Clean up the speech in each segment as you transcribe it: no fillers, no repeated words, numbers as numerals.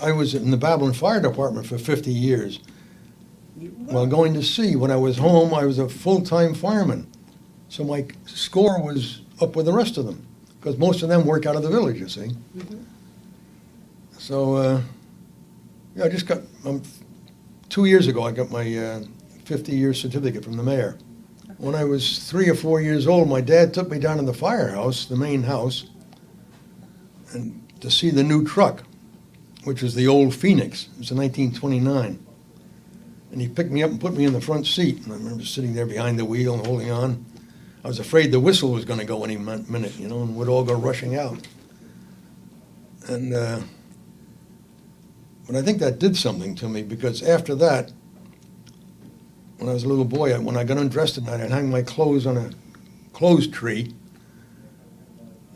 I was in the Babylon Fire Department for 50 years. While going to sea, when I was home, I was a full-time fireman. So my score was up with the rest of them, because most of them work out of the village, you see. Mhm. So, yeah, I just got, 2 years ago, I got my 50-year certificate from the mayor. When I was 3 or 4 years old, my dad took me down to the firehouse, the main house, and to see the new truck, which was the old Phoenix. It was in 1929. And he picked me up and put me in the front seat. And I remember sitting there behind the wheel and holding on. I was afraid the whistle was going to go any minute, you know, and we'd all go rushing out. And but I think that did something to me, because after that, when I was a little boy, when I got undressed at night, I'd hang my clothes on a clothes tree.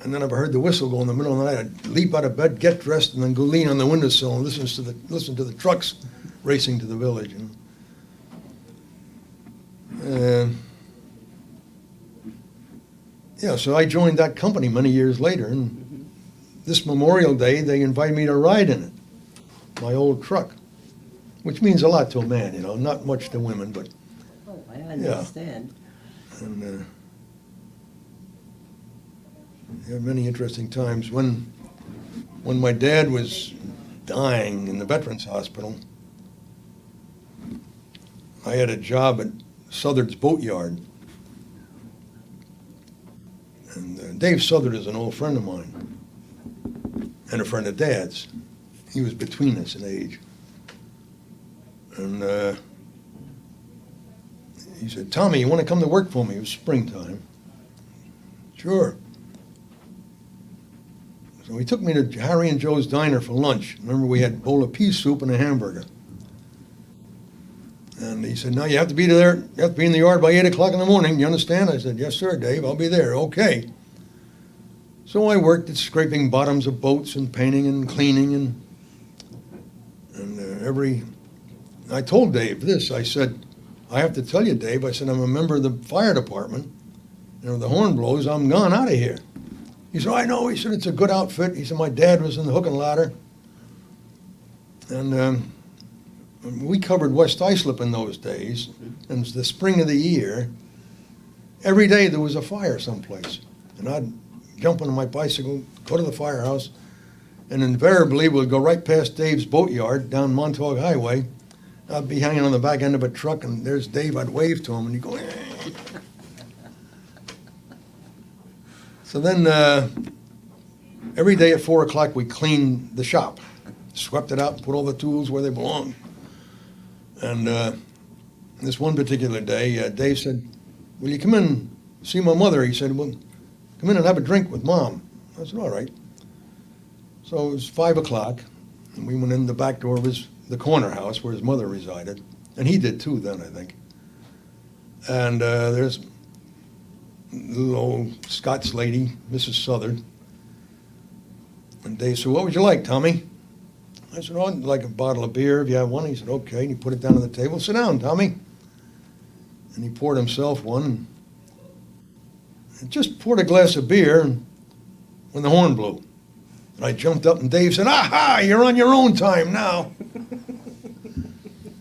And then if I heard the whistle go in the middle of the night, I'd leap out of bed, get dressed, and then go lean on the windowsill and listen to the trucks racing to the village. You know? Yeah, so I joined that company many years later, and this Memorial Day, they invited me to ride in it, my old truck, which means a lot to a man, you know, not much to women, but Oh, I understand. and there were many interesting times. When my dad was dying in the Veterans Hospital, I had a job at Southard's Boatyard. And Dave Southard is an old friend of mine and a friend of Dad's. He was between us in age. And he said, "Tommy, you want to come to work for me?" It was springtime. Sure. So he took me to Harry and Joe's Diner for lunch. Remember, we had a bowl of pea soup and a hamburger. And he said, "No, you have to be there. You have to be in the yard by 8 o'clock in the morning. You understand?" I said, "Yes, sir, Dave. I'll be there." "Okay." So I worked at scraping bottoms of boats and painting and cleaning and I told Dave this. I said, "I have to tell you, Dave," I said, "I'm a member of the fire department. You know, the horn blows, I'm gone out of here." He said, "I know." He said, "It's a good outfit." He said, "My dad was in the hook and ladder." And we covered West Islip in those days, and it was the spring of the year. Every day there was a fire someplace, and I'd jump on my bicycle, go to the firehouse, and invariably we'd go right past Dave's boatyard down Montauk Highway. I'd be hanging on the back end of a truck, and there's Dave. I'd wave to him, and he'd go, "Eh." So then every day at 4 o'clock we cleaned the shop, swept it out, and put all the tools where they belonged. And this one particular day, Dave said, "Will you come in and see my mother?" He said, "Well, come in and have a drink with Mom." I said, "All right." So it was 5 o'clock, and we went in the back door of the corner house where his mother resided. And he did too then, I think. And there's a little old Scots lady, Mrs. Southard. And Dave said, "What would you like, Tommy?" I said, "Oh, I'd like a bottle of beer if you have one." He said, "Okay." And he put it down on the table. "Sit down, Tommy." And he poured himself one. And just poured a glass of beer when the horn blew. And I jumped up and Dave said, "Aha, you're on your own time now."